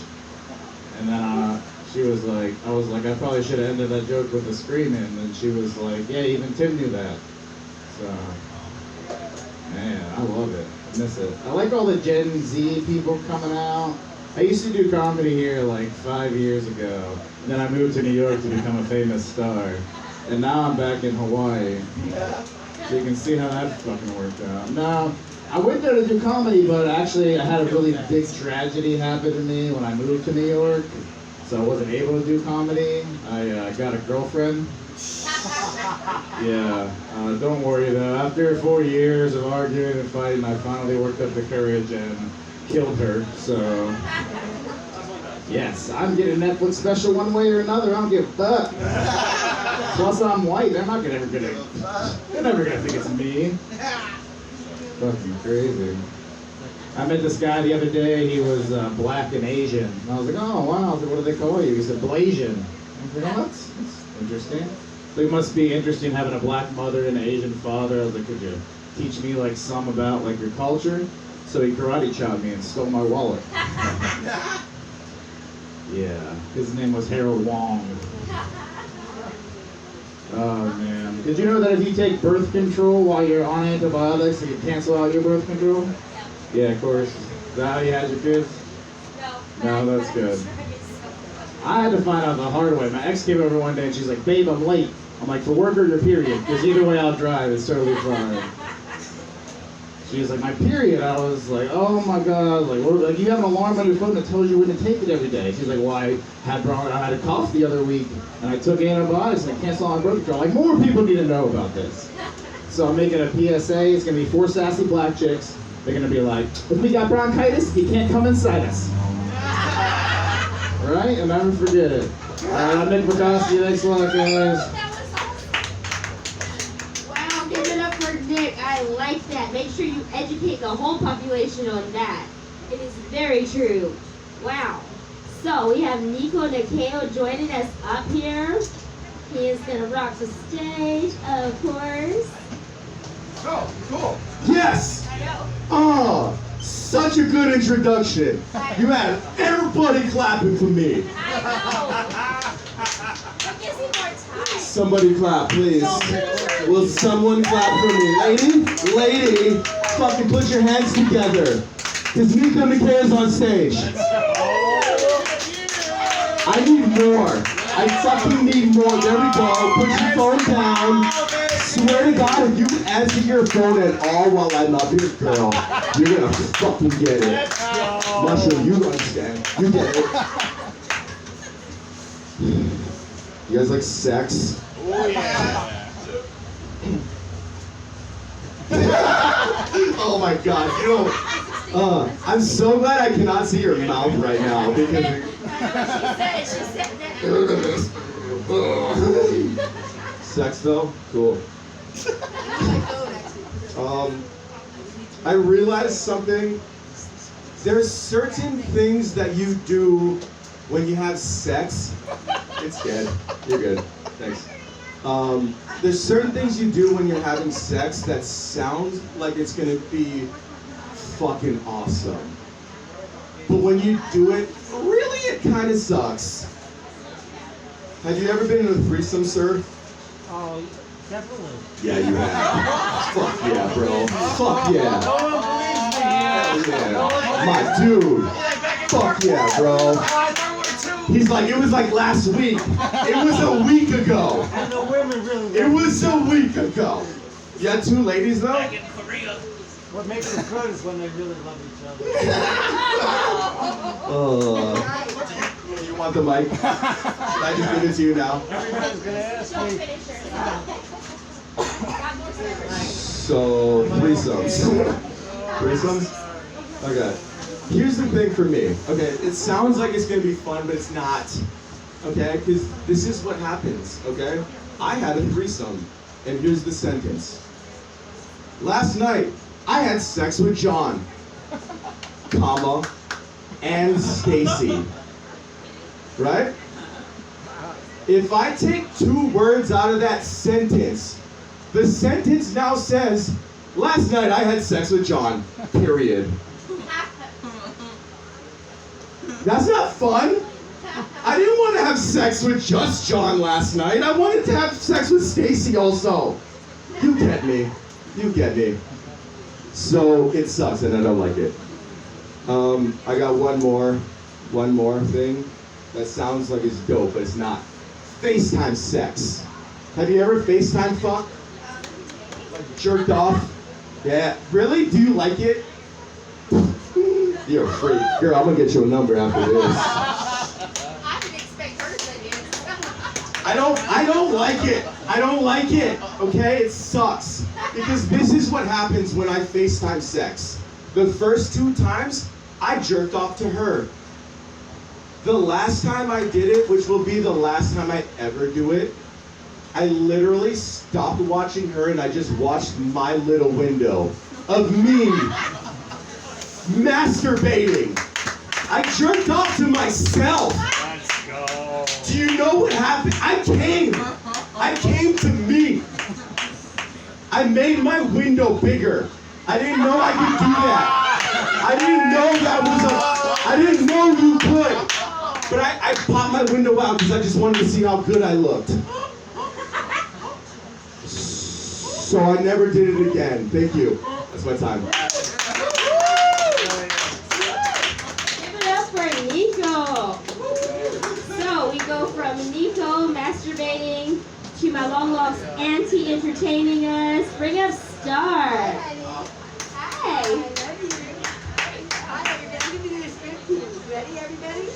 Speaker 4: And then she was like, I was like, I probably should have ended that joke with a screaming. And she was like, yeah, even Tim knew that. So, man, I love it. I miss it. I like all the Gen Z people coming out. I used to do comedy here like 5 years ago. And then I moved to New York to become a famous star. And now I'm back in Hawaii. So you can see how that fucking worked out. No, I went there to do comedy, but actually I had a really big tragedy happen to me when I moved to New York. So I wasn't able to do comedy. I got a girlfriend. Yeah, don't worry though. After 4 years of arguing and fighting, I finally worked up the courage and killed her. So, yes, I'm getting a Netflix special one way or another. I don't give a fuck. Plus, I'm white. They're never gonna think it's me. Fucking crazy. I met this guy the other day. He was black and Asian. And I was like, oh wow. I was like, what do they call you? He said Blasian. I was like, oh, that's interesting. So it must be interesting having a black mother and an Asian father. I was like, could you teach me like some about like your culture? So he karate chopped me and stole my wallet. Yeah, his name was Harold Wong. Oh man. Did you know that if you take birth control while you're on antibiotics, you can cancel out your birth control? Yeah, of course. Is that how you had your kids? No, that's good. I had to find out the hard way. My ex came over one day and she's like, babe, I'm late. I'm like, for work or your period? Because either way I'll drive, it's totally fine. She was like, my period. I was like, oh my god, like you have an alarm on your phone that tells you when to take it every day. She's like, well, I had a cough the other week and I took antibiotics and I canceled on birth control. Like, more people need to know about this. So I'm making a PSA. It's gonna be 4 sassy black chicks. They're gonna be like, if we got bronchitis, you can't come inside us. Right? And never forget it. I'm Nick Bukowski. Thanks a lot, guys.
Speaker 1: Wow, give it up for Nick. I like that. Make sure you educate the whole population on that. It is very true. Wow. So we have Nico Nikeo joining us up here. He is going to rock the stage, of course.
Speaker 9: Oh, cool.
Speaker 11: Yes! Oh, such a good introduction. You had everybody clapping for me.
Speaker 6: I know. It gives me more time.
Speaker 11: Somebody clap, please. Will someone clap for me? Lady, fucking put your hands together. Because Nico Nikeo's on stage. I need more. I fucking need more. There we go. Put your phone down. Swear to God, if you answer your phone at all while I'm up here, girl, you're gonna fucking get it. Mushroom, you understand. You get it. You guys like sex?
Speaker 3: Oh yeah.
Speaker 11: Oh my God, you know, I'm so glad I cannot see your mouth right now because.
Speaker 6: She said that.
Speaker 11: Sex though? Cool. I realized something. There's certain things that you do when you have sex. It's dead. You're good. Thanks. There's certain things you do when you're having sex that sound like it's gonna be fucking awesome. But when you do it, really it kind of sucks. Have you ever been in a threesome, sir?
Speaker 5: Oh, definitely.
Speaker 11: Yeah, you have. Fuck yeah, bro. Fuck yeah.
Speaker 5: No one believes me.
Speaker 11: Hell yeah. My dude. Fuck yeah, bro. He's like, it was like last week. It was a week ago.
Speaker 5: And the women really
Speaker 11: It was a week ago. You had 2 ladies though?
Speaker 5: What makes it good is when they really love each other.
Speaker 11: You want the mic? I just give it to you now.
Speaker 5: Everybody's gonna ask
Speaker 6: Don't
Speaker 5: me.
Speaker 6: finish her.
Speaker 11: So, threesomes. Threesomes? Okay. Here's the thing for me. Okay, it sounds like it's gonna be fun, but it's not. Okay, because this is what happens. Okay, I had a threesome, and here's the sentence. Last night, I had sex with John, comma, and Stacy. Right? If I take 2 words out of that sentence, the sentence now says, last night I had sex with John, period. That's not fun. I didn't want to have sex with just John last night. I wanted to have sex with Stacy also. You get me. You get me. So it sucks and I don't like it. I got one more thing that sounds like it's dope, but it's not. FaceTime sex. Have you ever FaceTime fuck? Like jerked off? Yeah. Really? Do you like it? You're a freak. Girl, I'm gonna get you a number after this.
Speaker 6: I didn't expect her to say this.
Speaker 11: I don't like it. I don't like it. Okay? It sucks. Because this is what happens when I FaceTime sex. The first 2 times, I jerked off to her. The last time I did it, which will be the last time I ever do it, I literally stopped watching her and I just watched my little window of me masturbating. I jerked off to myself.
Speaker 3: Let's go.
Speaker 11: Do you know what happened? I came to me. I made my window bigger. I didn't know I could do that. I didn't know that was I didn't know you could. But I popped my window out because I just wanted to see how good I looked. So I never did it again. Thank you. That's my time.
Speaker 1: Give it up for Nico. So we go from Nico masturbating to my long lost auntie entertaining us. Bring up Star. Hi.
Speaker 12: Ready, everybody?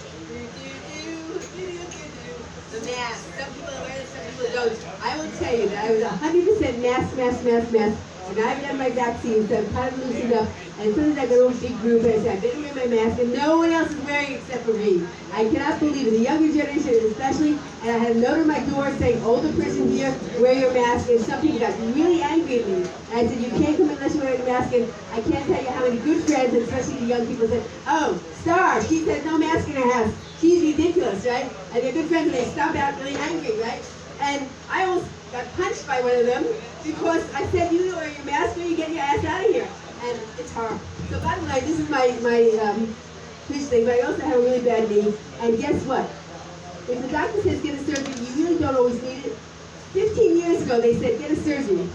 Speaker 12: The mask. Some people wear it, some people don't. I will tell you that I was 100% mask. And I haven't had my vaccine, so I'm kind of loosened up. And as soon as I got over big group, I said, I didn't wear my mask, and no one else is wearing it except for me. I cannot believe it. The younger generation especially, and I had a note on my door saying, older person here, wear your mask. And some people got really angry at me. And I said, you can't come in unless you're wearing a mask. And I can't tell you how many good friends, especially the young people, said, oh, Star, she said no mask in her house. She's ridiculous, right? And they're good friends, and they stomp out really angry, right? And I almost got punched by one of them because I said, you don't wear your mask or you get your ass out of here. And it's horrible. So bottom line, this is my fish thing, but I also have a really bad knee. And guess what? If the doctor says get a surgery, you really don't always need it. 15 years ago, they said get a surgery.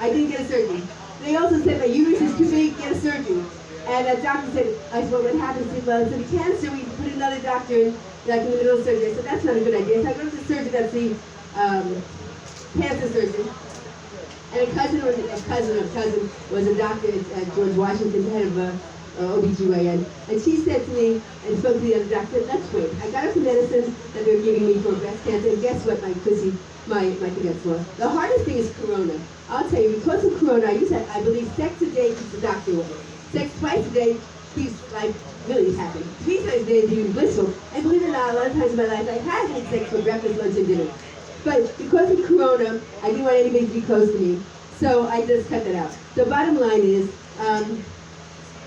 Speaker 12: I didn't get a surgery. They also said my uterus is too big, get a surgery. And the doctor said, I said, well, what happens if it's a cancer? We put another doctor in, like in the middle of surgery. So that's not a good idea. So I go to the surgeon, that's the cancer surgeon. And a cousin was a doctor at George Washington, head of OBGYN. And she said to me, and spoke to the other doctor, let's wait. I got up the medicine that they were giving me for breast cancer, and guess what, my thing gets lost. The hardest thing is corona. I'll tell you, because of corona, I used to, I believe, sex a day keeps the doctor away. Sex twice a day keeps life really happy. 3 times a day is even blissful. And believe it or not, a lot of times in my life, I have had sex for breakfast, lunch, and dinner. But because of corona, I didn't want anybody to be close to me. So I just cut that out. The bottom line is,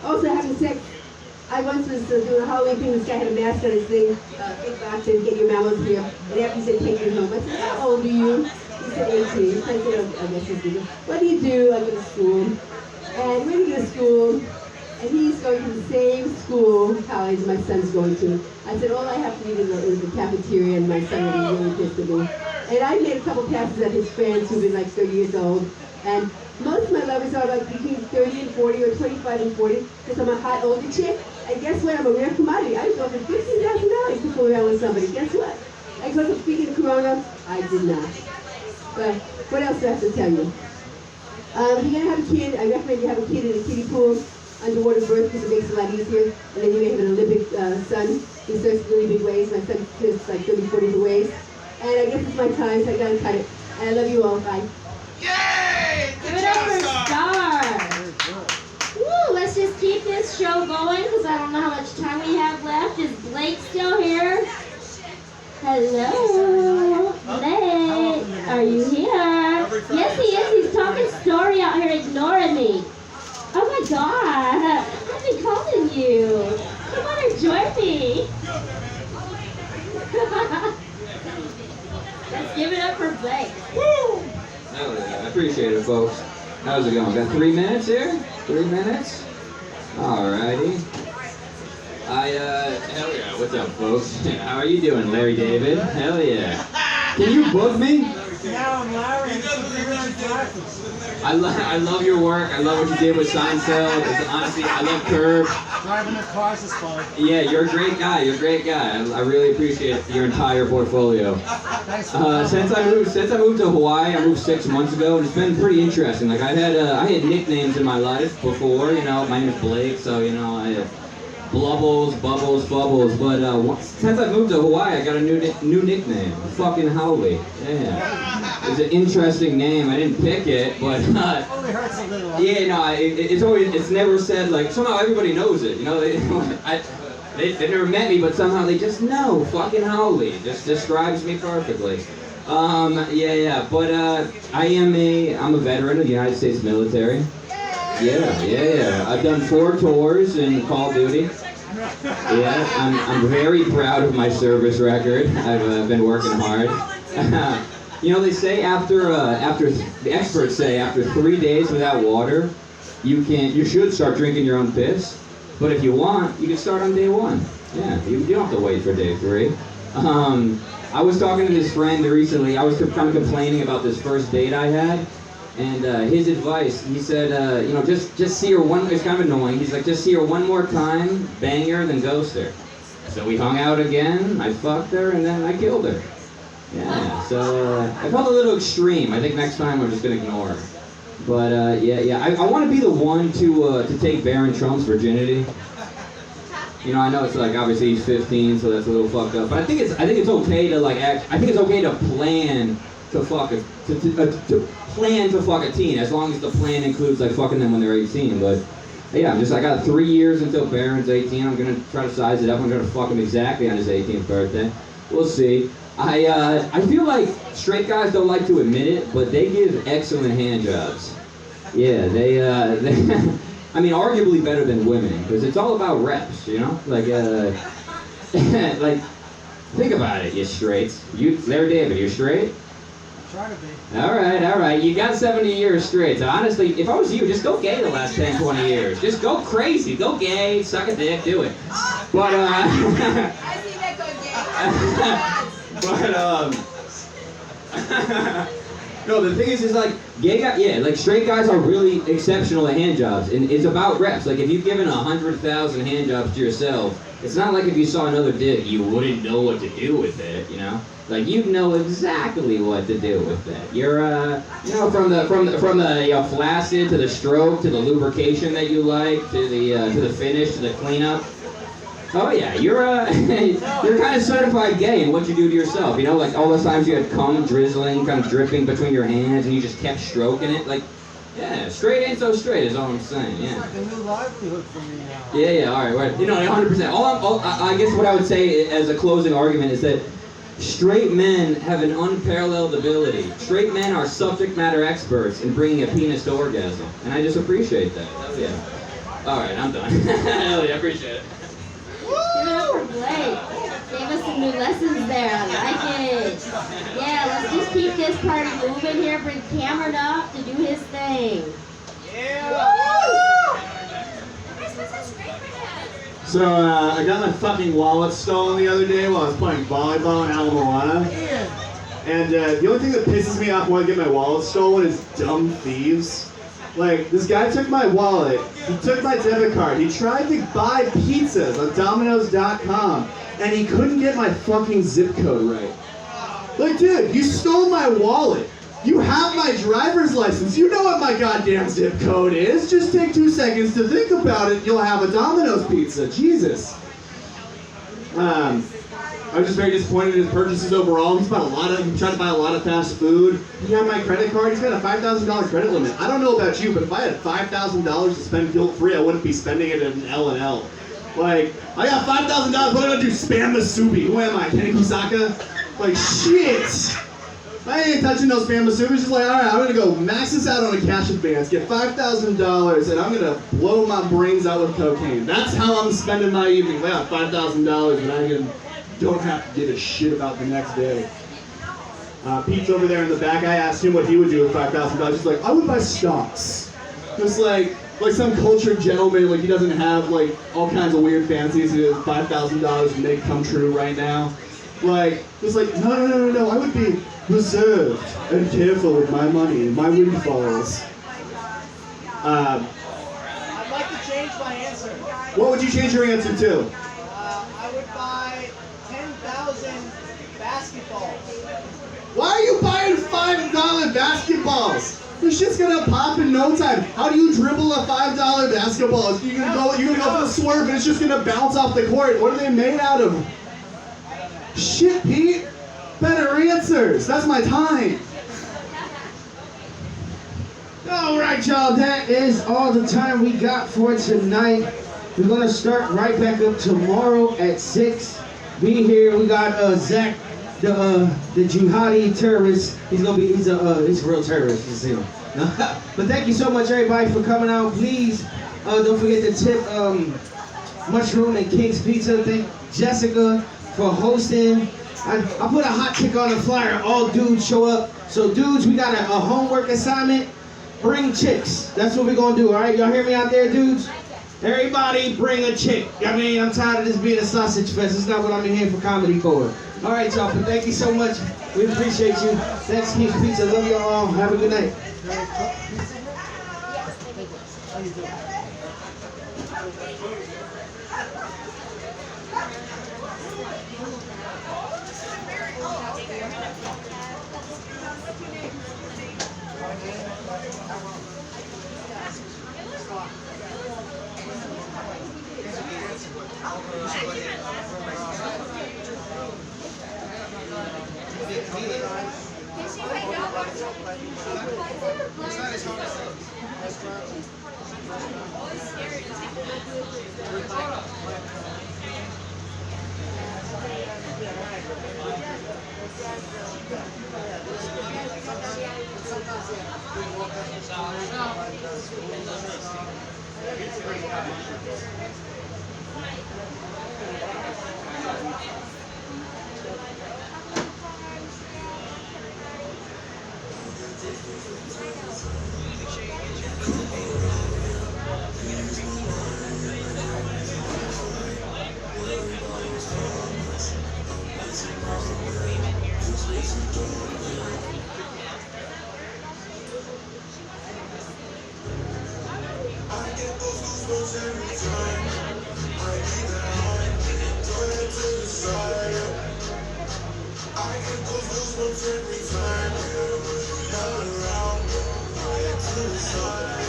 Speaker 12: also having sex, I once was doing a Halloween thing, this guy had a mask on his thing, big box, and get your mammals here. And after he said, take me home. I said, how old are you? He said, 18. I said, oh, I guess he's good. What do you do? I go to school. And when you go to school, and he's going to the same school college my son's going to. I said, all I have to eat is the cafeteria, and my son will be really pissed at me. And I made a couple passes at his friends who've been like 30 years old. And most of my lovers are like between 30 and 40 or 25 and 40 because I'm a hot older chick. And guess what? I'm a rare commodity. I was offered $15,000 to fool around with somebody. Guess what? I go to speaking of Corona. I did not. But what else do I have to tell you? If you're going to have a kid, I recommend you have a kid in a kiddie pool, underwater birth, because it makes it a lot easier. And then you may have an Olympic son who surfs really big waves. My son surfs like 30, 40 waves. And I guess it's my time, so I gotta cut it. And I love you all. Bye.
Speaker 3: Yay!
Speaker 1: Give it up for Star. Woo, let's just keep this this show going because I don't know how much time we have left. Is Blake still here? Hello, Blake. Are you here? Yes, he is. He's talking story out here, ignoring me. Oh my God! I've been calling you. Come on and join me. Let's give it up for Blake.
Speaker 13: Woo! Hell yeah, I appreciate it, folks. How's it going? Got 3 minutes here? 3 minutes? Alrighty. Hell yeah, what's up, folks? How are you doing, Larry David? Hell yeah. Can you book me?
Speaker 3: Now I'm Larry.
Speaker 13: I love your work. I love what you did with Seinfeld. It's, honestly, I love Curb.
Speaker 3: Driving the cars is fun.
Speaker 13: Yeah, you're a great guy. You're a great guy. I really appreciate your entire portfolio. Since I moved to Hawaii, I moved 6 months ago, and it's been pretty interesting. Like I had nicknames in my life before. You know, my name is Blake, so you know I had Blubbles, Bubbles, Bubbles. But since I moved to Hawaii, I got a new nickname. Fucking Howley. Yeah. It's an interesting name. I didn't pick it, but
Speaker 3: Only hurts a little.
Speaker 13: yeah, no, it's never said like somehow everybody knows it. You know, they never met me, but somehow they just know. Fucking Howley just describes me perfectly. But I'm a veteran of the United States military. Yeah. I've done 4 tours in Call of Duty. Yeah, I'm very proud of my service record. I've been working hard. You know, they say the experts say after 3 days without water, you should start drinking your own piss. But if you want, you can start on day 1. Yeah, you don't have to wait for day 3. I was talking to this friend recently. I was kind of complaining about this first date I had. And his advice, he said, you know, just see her one. It's kind of annoying. He's like, just see her one more time, bang her, then ghost her. So we hung out again. I fucked her, and then I killed her. Yeah. So I felt a little extreme. I think next time I'm just gonna ignore her. But I want to be the one to take Barron Trump's virginity. You know, I know it's like obviously he's 15, so that's a little fucked up. But I think it's okay to like I think it's okay to plan to fuck plan to fuck a teen, as long as the plan includes like fucking them when they're 18. But yeah, I got 3 years until Barron's 18. I'm gonna try to size it up. I'm gonna fuck him exactly on his 18th birthday. We'll see. I feel like straight guys don't like to admit it, but they give excellent hand jobs. Yeah, they I mean, arguably better than women, because it's all about reps, you know? Like, like, think about it, you straights. Larry David, you straight?
Speaker 3: Try to be.
Speaker 13: All right. You got 70 years straight. So honestly, if I was you, just go gay the last 10, 20 years. Just go crazy. Go gay, suck a dick, do it. But,
Speaker 12: I see that go gay.
Speaker 13: no, the thing is like, like straight guys are really exceptional at hand jobs. And it's about reps. Like if you've given 100,000 hand jobs to yourself, it's not like if you saw another dick, you wouldn't know what to do with it, you know? Like you'd know exactly what to do with that. You're, you know, from the flaccid to the stroke to the lubrication that you like to the finish to the cleanup. Oh yeah, you're kind of certified gay in what you do to yourself. You know, like all those times you had cum drizzling, kind of dripping between your hands, and you just kept stroking it. Like, yeah, straight ain't so straight is all I'm saying. Yeah.
Speaker 3: It's like a new livelihood for me now.
Speaker 13: Yeah. All right. You know, 100%. I guess what I would say as a closing argument is that straight men have an unparalleled ability. Straight men are subject matter experts in bringing a penis to orgasm, and I just appreciate that. Hell yeah. All right, I'm done. Hell yeah, I appreciate it.
Speaker 1: Give it up for Blake. Gave us some new lessons there. I like it. Yeah, let's just keep this party moving here. Bring Cameron up to do his thing.
Speaker 4: So I got my fucking wallet stolen the other day while I was playing volleyball in Ala Moana. And the only thing that pisses me off when I get my wallet stolen is dumb thieves. Like, this guy took my wallet, he took my debit card, he tried to buy pizzas on Domino's.com, and he couldn't get my fucking zip code right. Like, dude, you stole my wallet. You have my driver's license. You know what my goddamn zip code is. Just take 2 seconds to think about it, you'll have a Domino's pizza. Jesus.
Speaker 14: I was just very disappointed in his purchases overall. He tried to buy a lot of fast food. He had my credit card. He's got a $5,000 credit limit. I don't know about you, but if I had $5,000 to spend guilt-free, I wouldn't be spending it in L&L. Like, I got $5,000, what am I gonna do? Spam Masubi. Who am I, Kenny Kusaka? Like, shit! I ain't touching no Spam Masubi. It's just like, alright, I'm gonna go max this out on a cash advance, get $5,000, and I'm gonna blow my brains out with cocaine. That's how I'm spending my evening. I got $5,000, and I don't have to give a shit about the next day. Pete's over there in the back. I asked him what he would do with $5,000. He's like, I would buy stocks. Just like some cultured gentleman, like he doesn't have like all kinds of weird fancies that $5,000 would make come true right now. Like, just like, no, I would be reserved and careful with my money, my windfalls.
Speaker 3: I'd like to change my answer.
Speaker 14: What would you change your answer to?
Speaker 3: I would buy 10,000 basketballs.
Speaker 14: Why are you buying $5 basketballs? This shit's gonna pop in no time. How do you dribble a $5 basketball? You're gonna go for the swerve and it's just gonna bounce off the court. What are they made out of? Shit, Pete. Better answers. That's my time.
Speaker 4: All right, y'all. That is all the time we got for tonight. We're gonna start right back up tomorrow at 6. Be here. We got Zach, the jihadi terrorist. He's a real terrorist. You see him. But thank you so much, everybody, for coming out. Please don't forget to tip Mushroom and King's Pizza. Thank Jessica for hosting. I put a hot chick on the flyer. All dudes show up. So dudes, we got a homework assignment. Bring chicks. That's what we're gonna do. All right, y'all hear me out there, dudes? Everybody bring a chick. I mean, I'm tired of this being a sausage fest. It's not what I'm in here for comedy for. All right, y'all. But thank you so much. We appreciate you. Thanks, King's Pizza. Love y'all all. Have a good night.
Speaker 15: Every time you're around, I get to the side.